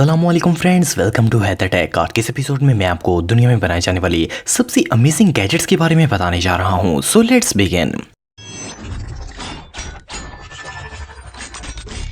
अस्सलाम वालेकुम friends, welcome to Haider tech. आज के इस एपिसोड में मैं आपको दुनिया में बनाए जाने वाली सबसे अमेजिंग गैजेट्स के बारे में बताने जा रहा हूँ। So let's begin.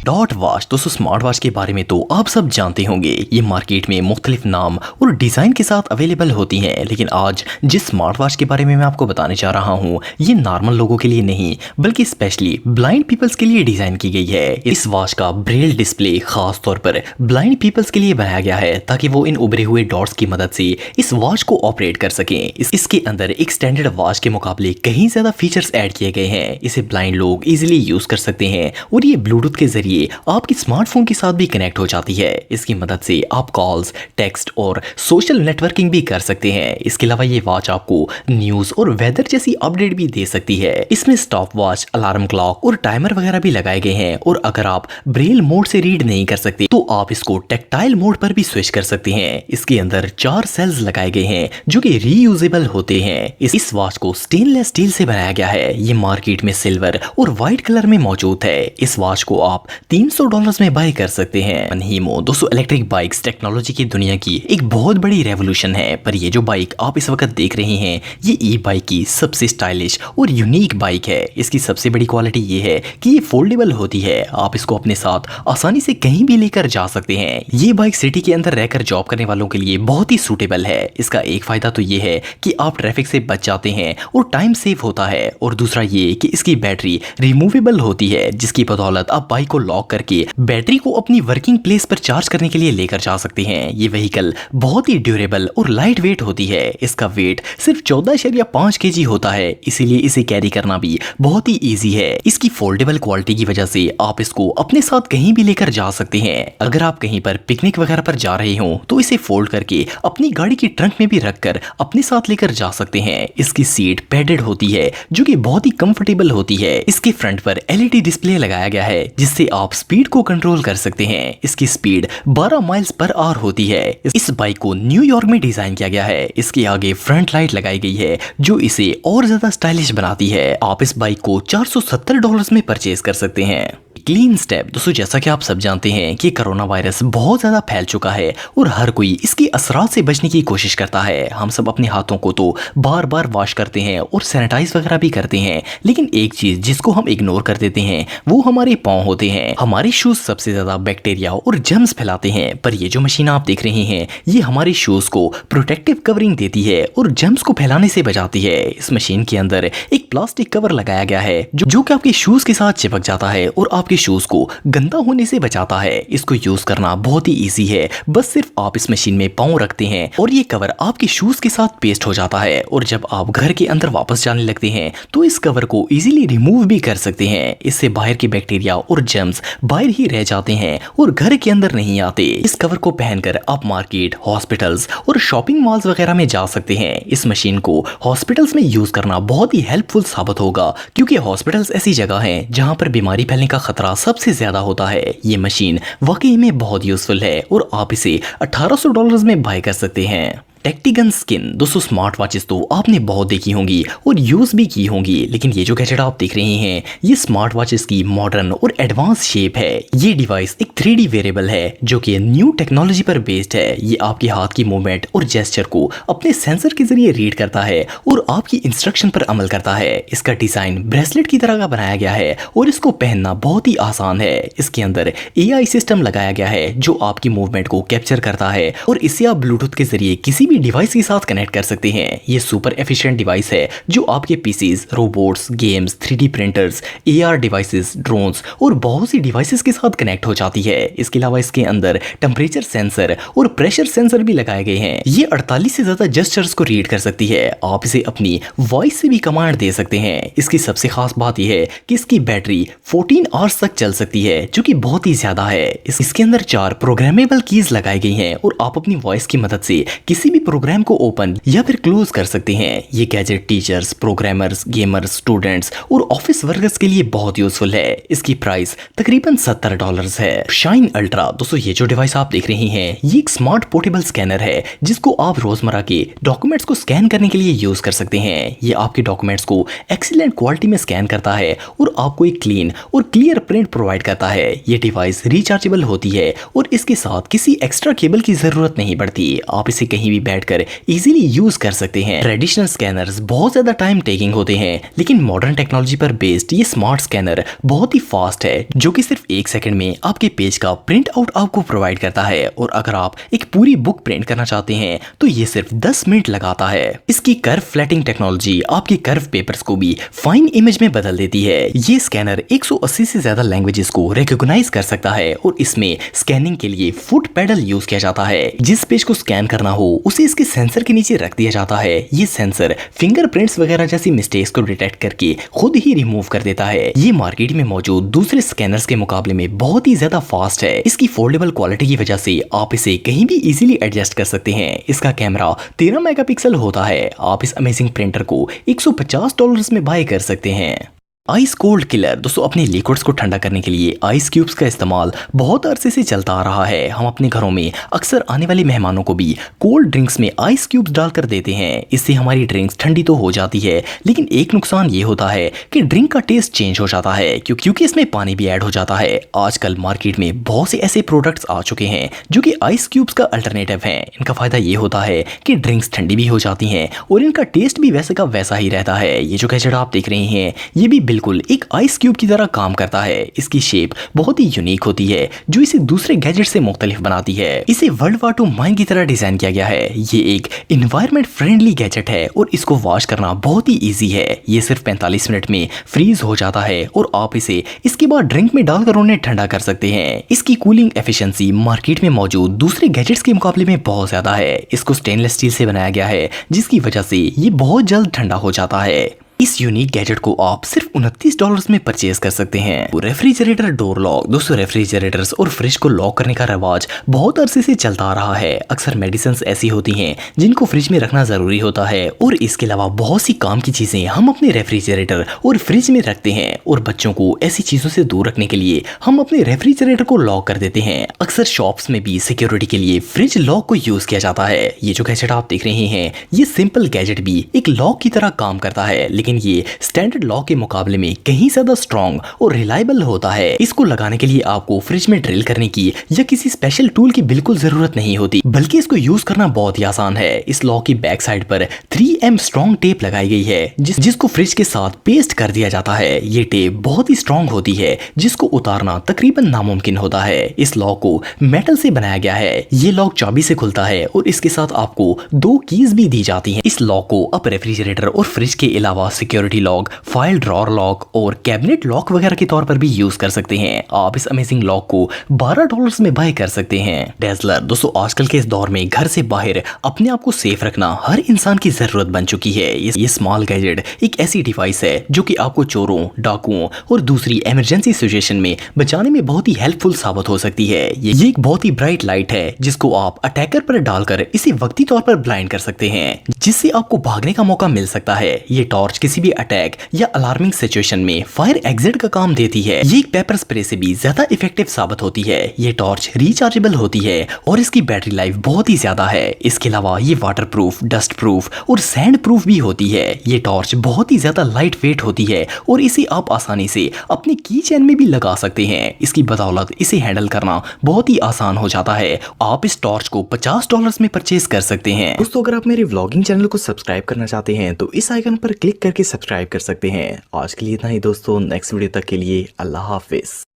Dot watch. दोस्तों, स्मार्ट वॉच के बारे में तो आप सब जानते होंगे। ये मार्केट में मुख्तलिफ नाम और डिज़ाइन के साथ अवेलेबल होती हैं, लेकिन आज जिस स्मार्ट वॉच के बारे में मैं आपको बताने जा रहा हूँ ये नॉर्मल लोगों के लिए नहीं बल्कि स्पेशली ब्लाइंड पीपल्स के लिए डिज़ाइन की गई है। इस वॉच का ब्रेल डिस्प्ले खास तौर पर ब्लाइंड पीपल्स के लिए बनाया गया है ताकि वो इन उभरे हुए डॉट्स की मदद से इस वॉच को ऑपरेट कर सकें। इसके अंदर एक स्टैंडर्ड वॉच के मुकाबले कहीं ज़्यादा फीचर्स ऐड किए गए हैं। इसे ब्लाइंड लोग इजीली यूज़ कर सकते हैं और ये ब्लूटूथ के जरिए आपके स्मार्टफोन के साथ भी कनेक्ट हो जाती है। इसकी मदद से आप कॉल्स, टेक्स्ट और सोशल नेटवर्किंग भी कर सकते हैं। इसके अलावा ये वॉच आपको न्यूज़ और वेदर जैसी अपडेट भी दे सकती है। इसमें स्टॉप वॉच, अलार्म क्लॉक और टाइमर वगैरह भी लगाए गए हैं। और अगर आप ब्रेल मोड से रीड नहीं कर सकते तो आप इसको टेक्टाइल मोड पर भी स्विच कर सकते हैं। इसके अंदर 4 सेल्स लगाए गए हैं जो कि रीयूजेबल होते हैं। इस वॉच को स्टेनलेस स्टील से बनाया गया है। ये मार्केट में सिल्वर और व्हाइट कलर में मौजूद है। इस वॉच को आप $300 में बाय कर सकते हैं। अनहीमो। दोस्तों, इलेक्ट्रिक बाइक्स टेक्नोलॉजी की दुनिया की एक बहुत बड़ी रेवोल्यूशन है, पर ये जो बाइक आप इस वक्त देख रहे हैं ये ई बाइक की सबसे स्टाइलिश और यूनिक बाइक है। इसकी सबसे बड़ी क्वालिटी ये है कि ये फोल्डेबल होती है। आप इसको अपने साथ आसानी से कहीं भी लेकर जा सकते हैं। ये बाइक सिटी के अंदर रहकर जॉब करने वालों के लिए बहुत ही सूटेबल है। इसका एक फायदा तो ये है कि आप ट्रैफिक से बच जाते हैं और टाइम सेव होता है, और दूसरा ये कि इसकी बैटरी रिमूवेबल होती है, जिसकी बदौलत आप बाइक को लॉक करके बैटरी को अपनी वर्किंग प्लेस पर चार्ज करने के लिए लेकर जा सकते हैं। ये व्हीकल बहुत ही ड्यूरेबल और लाइट वेट होती है। इसका वेट सिर्फ 14.5 kg होता है, इसीलिए इसे कैरी करना भी बहुत ही इजी है। इसकी फोल्डेबल क्वालिटी की वजह से आप इसको अपने साथ कहीं भी लेकर जा सकते हैं। अगर आप कहीं पर पिकनिक वगैरह पर जा रहे हो तो इसे फोल्ड करके अपनी गाड़ी की ट्रंक में भी रखकर अपने साथ लेकर जा सकते हैं। इसकी सीट पैडेड होती है जो कि बहुत ही कंफर्टेबल होती है। इसके फ्रंट पर LED डिस्प्ले लगाया गया है जिससे आप स्पीड को कंट्रोल कर सकते हैं। इसकी स्पीड 12 माइल्स पर आवर होती है। इस बाइक को न्यूयॉर्क में डिजाइन किया गया है। इसके आगे फ्रंट लाइट लगाई गई है जो इसे और ज्यादा स्टाइलिश बनाती है। आप इस बाइक को $470 में परचेज कर सकते हैं। Clean step. दोस्तों, जैसा कि आप सब जानते हैं कि कोरोना वायरस बहुत ज्यादा फैल चुका है और हर कोई इसके असरात से बचने की कोशिश करता है। हम सब अपने हाथों को तो बार बार वॉश करते हैं और सैनिटाइज वगैरह भी करते हैं, लेकिन एक चीज जिसको हम इग्नोर कर देते हैं वो हमारे पाँव होते हैं। हमारे शूज सबसे ज्यादा बैक्टीरिया और जर्म्स फैलाते हैं, पर ये जो मशीन आप देख रहे हैं ये हमारे शूज को प्रोटेक्टिव कवरिंग देती है और जर्म्स को फैलाने से बचाती है। इस मशीन के अंदर एक प्लास्टिक कवर लगाया गया है जो कि आपके शूज के साथ चिपक जाता है और आपके शूज को गंदा होने से बचाता है। इसको यूज करना बहुत ही इजी है। बस सिर्फ आप इस मशीन में पाँव रखते हैं और ये कवर आपके शूज के साथ पेस्ट हो जाता है, और जब आप घर के अंदर वापस जाने लगते हैं तो इस कवर को इजीली रिमूव भी कर सकते हैं। इससे बाहर के बैक्टीरिया और जर्म्स बाहर ही रह जाते हैं और घर के अंदर नहीं आते। इस कवर को पहनकर आप मार्केट, हॉस्पिटल्स और शॉपिंग मॉल्स वगैरह में जा सकते हैं। इस मशीन को हॉस्पिटल्स में यूज करना बहुत ही हेल्पफुल साबित होगा, क्योंकि हॉस्पिटल्स ऐसी जगह हैं जहां पर बीमारी फैलने का खतरा सबसे ज्यादा होता है। ये मशीन वाकई में बहुत यूजफुल है और आप इसे $1800 में बाय कर सकते हैं। टेक्टिगन स्किन। दोस्तों, स्मार्ट वॉचेस तो आपने बहुत देखी होंगी और यूज भी की होंगी, लेकिन ये जो गैजेट आप देख रहे हैं ये स्मार्ट वॉचेस की मॉडर्न और एडवांस शेप है। ये डिवाइस एक 3D वेरिएबल है जो कि न्यू टेक्नोलॉजी पर बेस्ड है। ये आपके हाथ की मूवमेंट और जेस्चर को अपने सेंसर के जरिए रीड करता है और आपकी इंस्ट्रक्शन पर अमल करता है। इसका डिजाइन ब्रेसलेट की तरह का बनाया गया है और इसको पहनना बहुत ही आसान है। इसके अंदर AI सिस्टम लगाया गया है जो आपकी मूवमेंट को कैप्चर करता है और इसे आप ब्लूटूथ के जरिए किसी भी डिवाइस के साथ कनेक्ट कर सकते हैं। ये सुपर एफिशिएंट डिवाइस है जो आपके PCs, robots, games, 3D printers, AR devices, drones और बहुत सी डिवाइसेस के साथ कनेक्ट हो जाती है। इसके अलावा इसके अंदर टेम्परेचर सेंसर और प्रेशर सेंसर भी लगाए गए हैं। ये 48 से ज्यादा जेस्चर्स को रीड कर सकती है। आप इसे अपनी वॉइस से भी कमांड दे सकते हैं। इसकी सबसे खास बात यह है कि इसकी बैटरी 14 आवर्स तक चल सकती है, जो कि बहुत ही ज्यादा है। इसके अंदर 4 प्रोग्रामेबल कीज लगाई गई हैं और आप अपनी वॉइस की मदद से किसी भी भी प्रोग्राम को ओपन या फिर क्लोज कर सकते हैं। ये gadget teachers, programmers, gamers, students और ऑफिस वर्कर्स के लिए बहुत यूजफुल है। इसकी प्राइस तकरीबन $70 है। शाइन अल्ट्रा, दोस्तों ये जो डिवाइस आप देख रहे हैं ये एक स्मार्ट पोर्टेबल स्कैनर है जिसको आप रोजमर्रा के डॉक्यूमेंट्स को स्कैन करने के लिए यूज कर सकते हैं। ये आपके डॉक्यूमेंट्स को एक्सीलेंट क्वालिटी में स्कैन करता है और आपको एक क्लीन और क्लियर प्रिंट प्रोवाइड करता है। ये डिवाइस रिचार्जेबल होती है और इसके साथ किसी एक्स्ट्रा केबल की जरूरत नहीं पड़ती। आप इसे कहीं भी बैठकर इजीली यूज कर सकते हैं। ट्रेडिशनल स्कैनर्स बहुत ज्यादा टाइम टेकिंग होते हैं, लेकिन मॉडर्न टेक्नोलॉजी पर बेस्ड ये स्मार्ट स्कैनर बहुत ही फास्ट है, जो कि सिर्फ 1 सेकंड में आपके पेज का प्रिंट आउट आपको प्रोवाइड करता है। और अगर आप एक पूरी बुक प्रिंट करना चाहते हैं तो ये सिर्फ 10 मिनट लगाता है। इसकी कर्व फ्लैटिंग टेक्नोलॉजी आपके कर्व पेपर्स को भी फाइन इमेज में बदल देती है। ये स्कैनर 180 से ज्यादा लैंग्वेजेस को रिकॉग्नाइज कर सकता है और इसमें स्कैनिंग के लिए फुट पैडल यूज किया जाता है। जिस पेज को स्कैन करना हो उसे इसके सेंसर के नीचे रख दिया जाता है। ये सेंसर फिंगरप्रिंट्स वगैरह जैसी मिस्टेक्स को डिटेक्ट करके खुद ही रिमूव कर देता है। ये मार्केट में मौजूद दूसरे स्कैनर्स के मुकाबले में बहुत ही ज्यादा फास्ट है। इसकी फोल्डेबल क्वालिटी की वजह से आप इसे कहीं भी इजीली एडजस्ट कर सकते हैं। इसका कैमरा 13 मेगापिक्सल होता है। आप इस अमेजिंग प्रिंटर को $150 में बाय कर सकते हैं। आइस कोल्ड किलर, दोस्तों अपने लिक्विड्स को ठंडा करने के लिए आइस क्यूब्स का इस्तेमाल बहुत अरसे से चलता आ रहा है। हम अपने घरों में अक्सर आने वाले मेहमानों को भी कोल्ड ड्रिंक्स में आइस क्यूब्स डालकर देते हैं। इससे हमारी ड्रिंक्स ठंडी तो हो जाती है, लेकिन एक नुकसान ये होता है कि ड्रिंक का टेस्ट चेंज हो जाता है क्योंकि इसमें पानी भी ऐड हो जाता है। आजकल मार्केट में बहुत से ऐसे प्रोडक्ट्स आ चुके हैं जो कि आइस क्यूब्स का अल्टरनेटिव हैं। इनका फायदा ये होता है कि ड्रिंक्स ठंडी भी हो जाती हैं और इनका टेस्ट भी वैसे का वैसा ही रहता है। ये जो गैजेट आप देख रहे हैं ये भी बिल्कुल एक आइस क्यूब की तरह काम करता है। इसकी शेप बहुत ही यूनिक होती है जो इसे दूसरे गैजेट से मुख्तलिफ बनाती है। इसे वर्ल्ड वार 2 माइन की तरह डिजाइन किया गया है। ये एक इन्वायरमेंट फ्रेंडली गैजेट है और इसको वॉश करना बहुत ही इजी है। ये सिर्फ 45 मिनट में फ्रीज हो जाता है और आप इसे इसके बाद ड्रिंक में डालकर उन्हें ठंडा कर सकते हैं। इसकी कूलिंग एफिशिएंसी मार्केट में मौजूद दूसरे गैजेट्स के मुकाबले में बहुत ज्यादा है। इसको स्टेनलेस स्टील से बनाया गया है जिसकी वजह से ये बहुत जल्द ठंडा हो जाता है। इस यूनिक गैजेट को आप सिर्फ $29 में परचेज कर सकते हैं। रेफ्रिजरेटर डोर लॉक, दोस्तों रेफ्रिजरेटर्स और फ्रिज को लॉक करने का रिवाज बहुत अरसे से चलता आ रहा है। अक्सर मेडिसिन्स ऐसी होती हैं जिनको फ्रिज में रखना जरूरी होता है और इसके अलावा बहुत सी काम की चीजें हम अपने रेफ्रिजरेटर और फ्रिज में रखते हैं और बच्चों को ऐसी चीजों से दूर रखने के लिए हम अपने रेफ्रिजरेटर को लॉक कर देते हैं। अक्सर शॉप्स में भी सिक्योरिटी के लिए फ्रिज लॉक को यूज किया जाता है। ये जो गैजेट आप देख रहे हैं ये सिंपल गैजेट भी एक लॉक की तरह काम करता है, लेकिन ये स्टैंडर्ड लॉक के मुकाबले में कहीं ज्यादा स्ट्रॉन्ग और रिलायबल होता है। इसको लगाने के लिए आपको फ्रिज में ड्रिल करने की या किसी स्पेशल टूल की बिल्कुल जरूरत नहीं होती, बल्कि इसको यूज करना बहुत ही आसान है। इस लॉक की बैक साइड पर 3M स्ट्रॉन्ग टेप लगाई गई है जिसको फ्रिज के साथ पेस्ट कर दिया जाता है। ये टेप बहुत ही स्ट्रॉन्ग होती है जिसको उतारना तकरीबन नामुमकिन होता है। इस लॉक को मेटल से बनाया गया है। ये लॉक चाबी से खुलता है और इसके साथ आपको 2 कीज भी दी जाती हैं। इस लॉक को आप रेफ्रिजरेटर और फ्रिज के अलावा security lock, file drawer lock और कैबिनेट लॉक वगैरह के तौर पर भी यूज कर सकते हैं। आप इस अमेजिंग लॉक को $12 में बाय कर सकते हैं। डेजलर, दोस्तों आजकल के इस दौर में घर से बाहर अपने आप को सेफ रखना हर इंसान की जरूरत बन चुकी है। ये स्मॉल गैजेट एक ऐसी डिवाइस है जो कि आपको चोरों, डाकुओं और दूसरी इमरजेंसी सिचुएशन में बचाने में बहुत ही हेल्पफुल साबित हो सकती है। ये एक बहुत ही ब्राइट लाइट है जिसको आप अटैकर पर डालकर इसे वक्ती तौर पर ब्लाइंड कर सकते हैं, जिससे आपको भागने का मौका मिल सकता है। ये टॉर्च किसी भी अटैक या अलार्मिंग सिचुएशन में फायर एग्जिट का काम देती है। ये एक पेपर स्प्रे से भी ज्यादा इफेक्टिव साबित होती है। ये टॉर्च रिचार्जेबल होती है और इसकी बैटरी लाइफ बहुत ही ज्यादा है। इसके अलावा ये वाटर प्रूफ, डस्ट प्रूफ और सैंड प्रूफ भी होती है। ये टॉर्च बहुत ही ज्यादा लाइट वेट होती है और इसे आप आसानी से अपने की चेन में भी लगा सकते हैं। इसकी बदौलत इसे हैंडल करना बहुत ही आसान हो जाता है। आप इस टॉर्च को $50 में परचेज कर सकते हैं। दोस्तों अगर आप मेरे व्लॉगिंग चैनल को सब्सक्राइब करना चाहते हैं तो इस आइकन पर क्लिक करके सब्सक्राइब कर सकते हैं। आज के लिए इतना ही दोस्तों, नेक्स्ट वीडियो तक के लिए अल्लाह हाफिज।